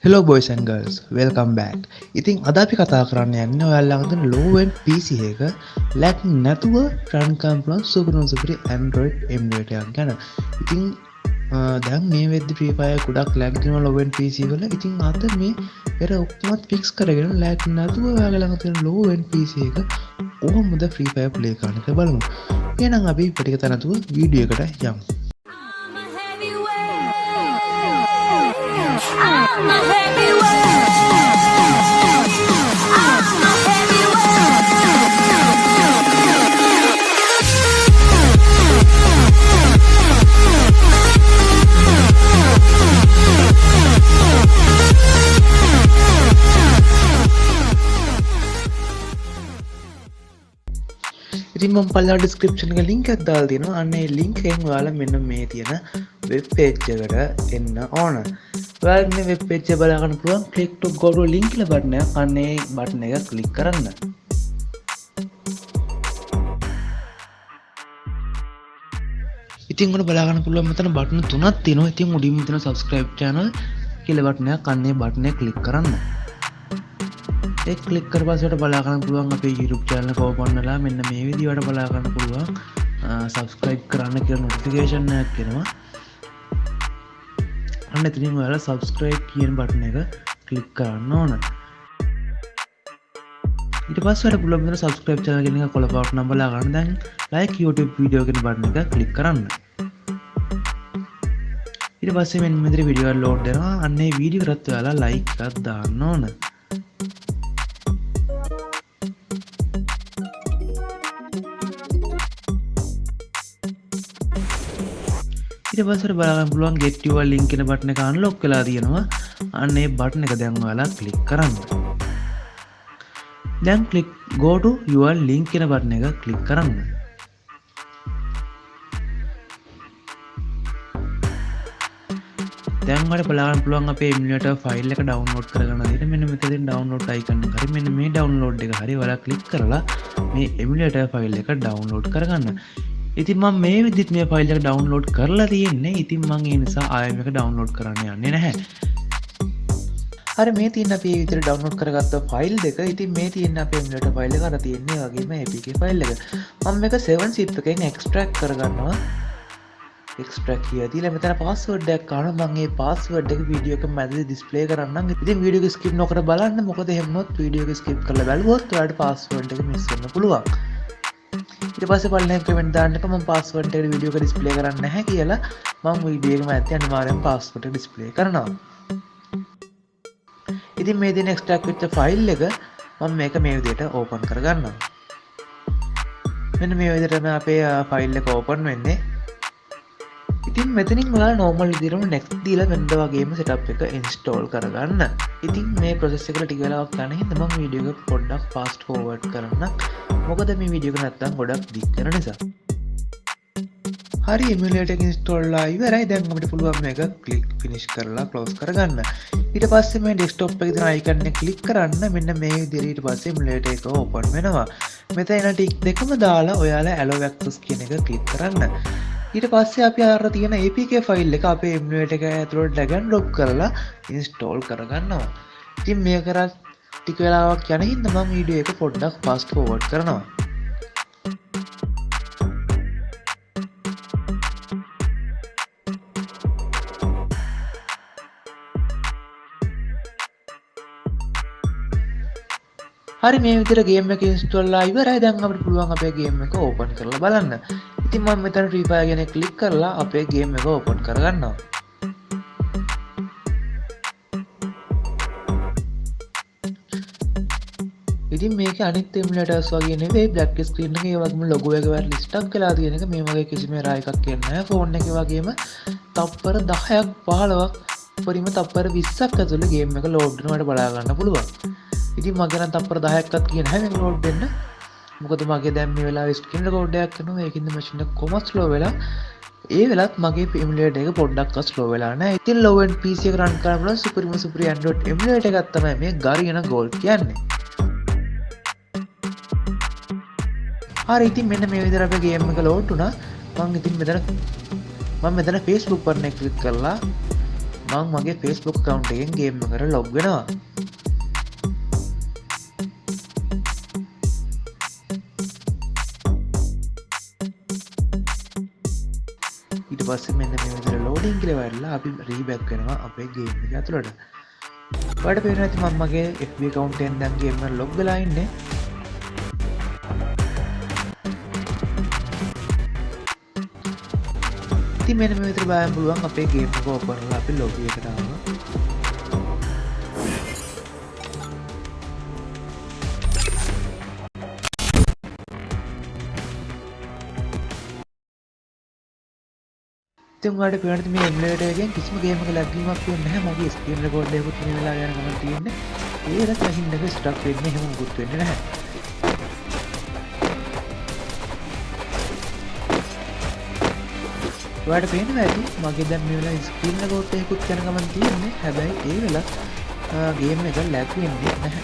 Hello boys and girls, welcome back. ඉතින් අද අපි කතා කරන්න යන්නේ ඔයාලගේ තියෙන low end PC එක lag නැතුව run කරන්න පුළුවන් super Android emulator එකක් ගැන. ඉතින් දැන් මේ වෙද්දි Free Fire ගොඩක් lag දෙනවා low end PC වල. ඉතින් අද මේ ඒර ඔක්කොම fix කරගෙන lag නැතුව ඔයාලගේ ළඟ තියෙන low end PC එක කොහොමද Free Fire play කරන්න කියලා බලමු. එහෙනම් අපි පිටිකට නැතුව වීඩියෝ එකට යමු. I'm a heavyweight. I'm a heavyweight. ඉතින් මම පල්ලා ඩිස්ක්‍රිප්ෂන් එකේ link එකක් දාලා තියෙනවා. අන්න ඒ link එකෙන් ඔයාලා මෙන්න මේ තියෙන web page එකට එන්න ඕන. ඔයාලා මේ web page එක බලා ගන්න පුළුවන් click to go to link කියලා බටන් එක. අන්න ඒ බටන් එක click කරන්න. ඉතින් ඔන්න බලා ගන්න පුළුවන් මෙතන බටන් තුනක් තියෙනවා. ඉතින් උඩින් තියෙන subscribe channel කියලා බටන් එක අන්න ඒ බටන් එක click කරන්න. ඒ ක්ලික් කරපස්සේ බලා ගන්න පුළුවන් අපේ YouTube channel එක open වෙලා මෙන්න මේ විදිහට බලා ගන්න පුළුවන් subscribe කරන්න කියලා notification එකක් එනවා. අන්න එතනින් ඔයාලා subscribe කියන බටන් එක ක්ලික් කරන්න ඕන. ඊට පස්සේ ඔයාලා පුළුවන් මෙතන subscribe channel කියන එක කොළ පාට නම් බලා ගන්න. දැන් like YouTube video කියන බටන් එක ක්ලික් කරන්න. ඊට පස්සේ මෙන්න මෙතන video එක load වෙනවා. අන්න ඒ video එකට ඔයාලා like එකක් දාන්න ඕන. ඊට පස්සේ බලන්න පුළුවන් get your link කියන බටන් එක unlock වෙලා තියෙනවා. අන්න ඒ බටන් එක දැන් ඔයාලා ක්ලික් කරන්න. දැන් go to your link කියන බටන් එක ක්ලික් කරන්න. දැන් ඔයාලට බලන්න පුළුවන් අපේ emulator file එක download කරගන්න දෙන්න. මෙන්න මෙතනින් download icon එක හරි මෙන්න මේ download එක හරි ඔයාලා ක්ලික් කරලා මේ emulator file එක download කරගන්න. ඉතින් මම මේ විදිහට මේ ෆයිල් එක ඩවුන්ලෝඩ් කරලා තියෙන්නේ. ඉතින් මම ඒ නිසා ආයෙම එක ඩවුන්ලෝඩ් කරන්න යන්නේ නැහැ. හරි මේ තියෙන අපි මේ විදිහට ඩවුන්ලෝඩ් කරගත්ත ෆයිල් දෙක. ඉතින් මේ තියෙන අපේ emulator ෆයිල් එක අර තියෙන්නේ වගේම APK ෆයිල් එක. මම මේක 7zip එකෙන් extract කරගන්නවා. extract කියලා දීලා මෙතන password එකක් ගන්නවා. මම මේ password එක වීඩියෝ එක මැදදී display කරන්නම්. ඉතින් වීඩියෝ එක skip නොකර බලන්න. මොකද එහෙම වුණොත් වීඩියෝ එක skip කරලා බලුවොත් ඔයාලට password එක miss වෙන්න පුළුවන්. ඊට පස්සේ පල්ලෙන් කමෙන්ට් දාන්න එක මම පාස්වර්ඩ් එක වීඩියෝ එක ඩිස්ප්ලේ කරන්නේ නැහැ කියලා මම වීඩියෝ එකම ඇත්තේ අනිවාර්යෙන් පාස්වර්ඩ් එක ඩිස්ප්ලේ කරනවා. ඉතින් මේ දෙන එක්ස්ට්‍රැක්ට් වෙච්ච ෆයිල් එක මම මේක මේ විදිහට ඕපන් කරගන්නවා. මෙන්න මේ විදිහට අපේ ෆයිල් එක ඕපන් වෙන්නේ. ඉතින් මෙතනින් ඔයාලා normal විදිහටම next දීලා වෙනද වගේම setup එක install කරගන්න. ඉතින් මේ process එකට ටික වෙලාවක් යන හින්දා මම වීඩියෝ එක පොඩ්ඩක් fast forward කරන්න. මොකද මේ වීඩියෝ එක නැත්තම් ගොඩක් දික් කරන නිසා. හරි emulator එක install ලා ඉවරයි. දැන් අපිට පුළුවන් මේක click finish කරලා close කරගන්න. ඊට පස්සේ මේ desktop එකේ තියෙන icon එක click කරන්න. මෙන්න මේ විදිහට ඊට පස්සේ emulator එක open වෙනවා. මෙතන එන tick දෙකම දාලා ඔයාලා allow access කියන එක click කරන්න. ඊට පස්සේ අපි අර තියෙන APK ෆයිල් එක අපේ emulator එක ඇතුළට drag and drop කරලා install කරගන්නවා. ඉතින් මේක කරලා ටික වෙලාවක් යන හින්දා මම වීඩියෝ එක පොඩ්ඩක් fast forward කරනවා. හරි මේ විදිහට ගේම් එක ඉන්ස්ටෝල් ලා ඉවරයි. දැන් අපිට පුළුවන් අපේ ගේම් එක ඕපන් කරලා බලන්න. ඉතින් මම මෙතන Free Fire ගැන ක්ලික් කරලා අපේ ගේම් එක ඕපන් කරගන්නවා. ඉතින් මේක අනිත් emulators වගේ නෙවෙයි. black screen එකේ ඒ වගේම logo එක වල list එකක් වෙලා තියෙන එක. මේ වගේ කිසිම error එකක් එන්නේ නැහැ. ෆෝන් එකේ වගේම තප්පර 10ක් 15ක් උඩරිම තප්පර 20ක් ඇතුළේ ගේම් එක load වෙනවට බලා ගන්න පුළුවන්. ඉතින් මගේ නම් තප්පර 10ක්වත් කියන නැහැ මේක load වෙන්න. මොකද මගේ දැන් මේ වෙලාවේ screen record එකක් කරනවා. ඒකින්ද machine එක කොහොමද slow වෙලා. ඒ වෙලත් මගේ emulator එක පොඩ්ඩක්වත් slow වෙලා නැහැ. ඉතින් low end PC එක run කරන්න පුළුවන් super Android emulator එකක් තමයි මේ Garena Gold කියන්නේ. හරි ඉතින් මෙන්න මේ විදිහට අපේ ගේම් එක ලෝඩ් වුණා. මම ඉතින් මෙතන Facebook බටන් එක ක්ලික් කරලා මං මගේ Facebook account එකෙන් ගේම් එකට log වෙනවා. ඊට පස්සේ මෙන්න මේ විදිහට loading කියලා වැරලා අපි රීබැක් වෙනවා අපේ ගේම් එක ඇතුළට. ඔයාලට පේනවා ඇති මම මගේ FB account එකෙන් දැන් ගේම් එකට log වෙලා ඉන්නේ. ඉතින් මෙන්න මේ විදිහට බලන්න පුළුවන් අපේ ගේම් එක ඕපන් කරලා අපි lobby එකට ආවා. ඉතින් ඔයාලට පේනවා ඇති මේ emulator එකෙන් කිසිම ගේම් එකක lag වීමක් වෙන්නේ නැහැ. මගේ screen record එකකුත් මේ වෙලාව යන ගමන් තියෙන්නේ. ඒකට මහින් එක ස්ටක් වෙන්නේ එහෙම මුකුත් වෙන්නේ නැහැ. ඔයාලට පේනවා ඇති මගේ දැන් මේ වෙලාවේ ස්ක්‍රීන් රෙකෝඩ් එකකුත් යන ගමන් තියෙන්නේ. හැබැයි ඒ වෙලාව ගේම් එක ලැග් වෙන්නේ නැහැ.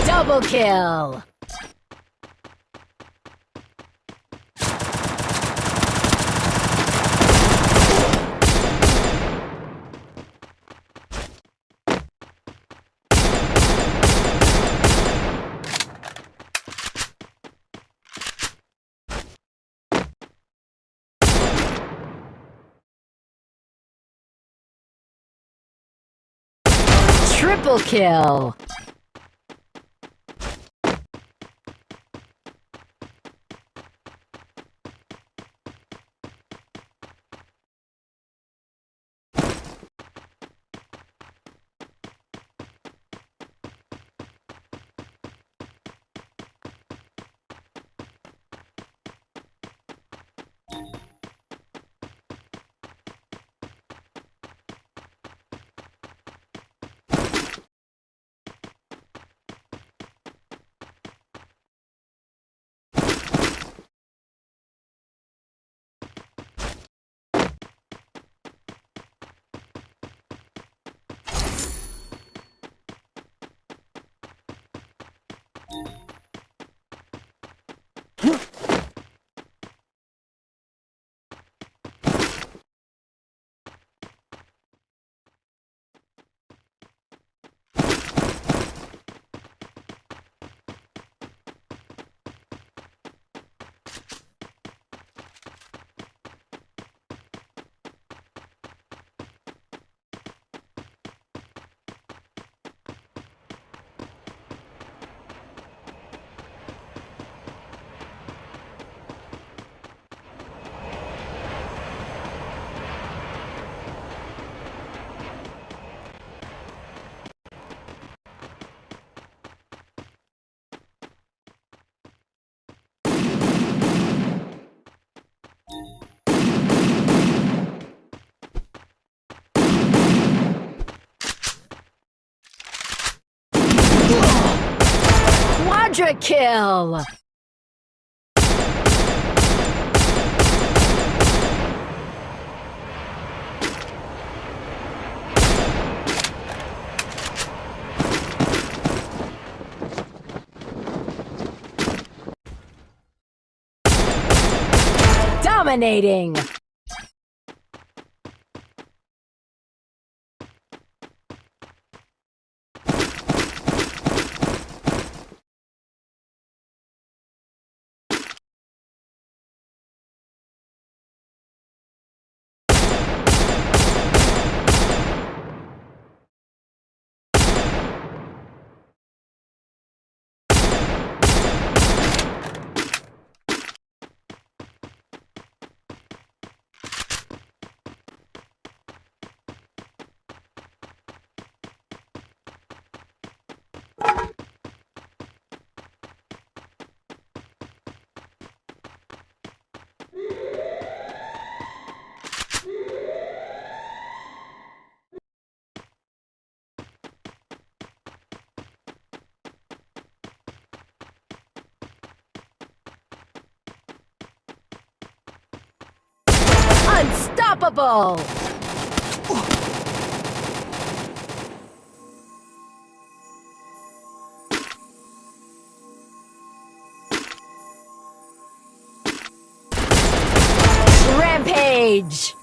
Double kill! Triple kill! Quadra kill! Dominating! Unstoppable! Rampage!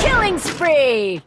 Killing spree!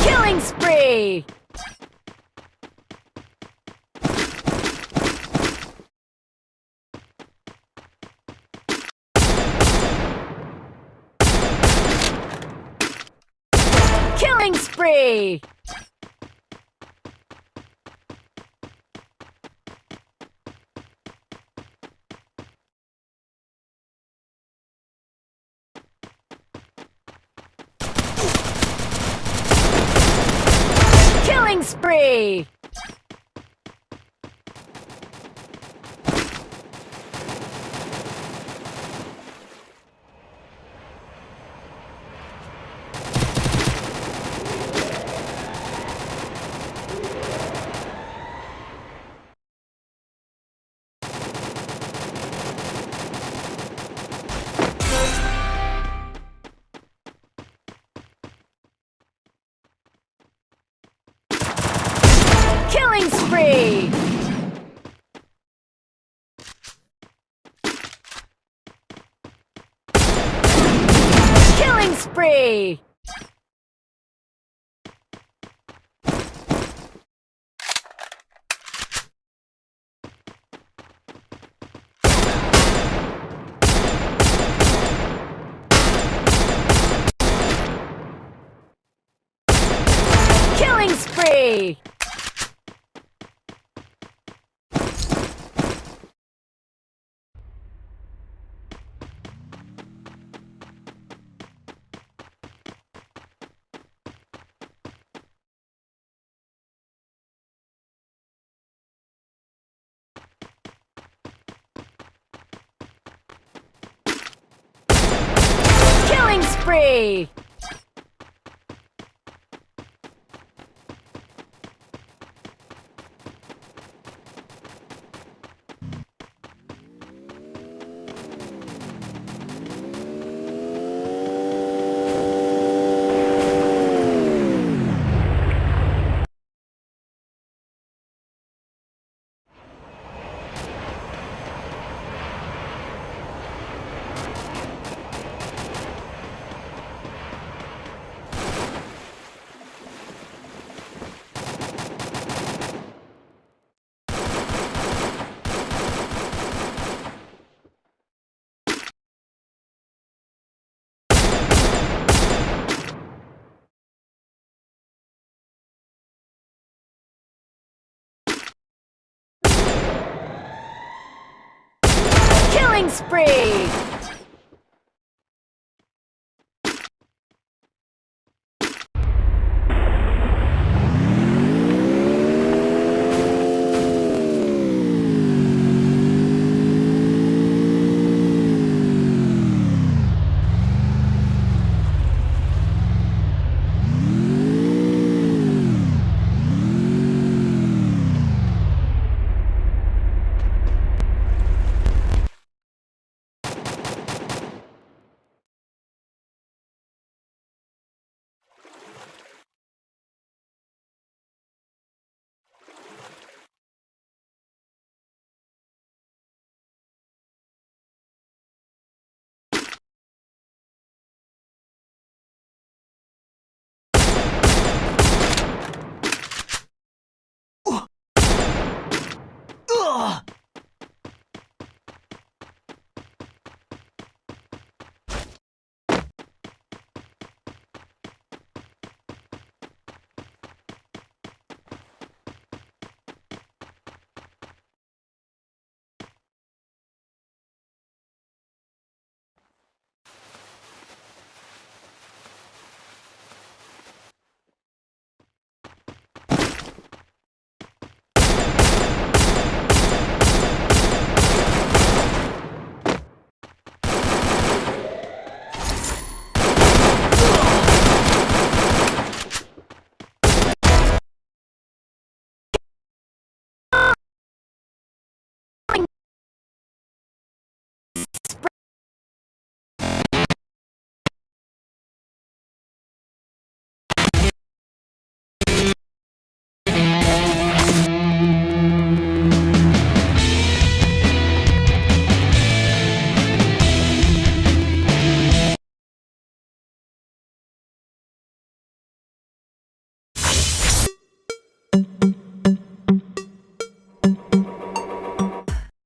Killing spree! Killing spree! Killing spree! Killing spree! Killing spree! Killing spree! Killing spree! Killing spree!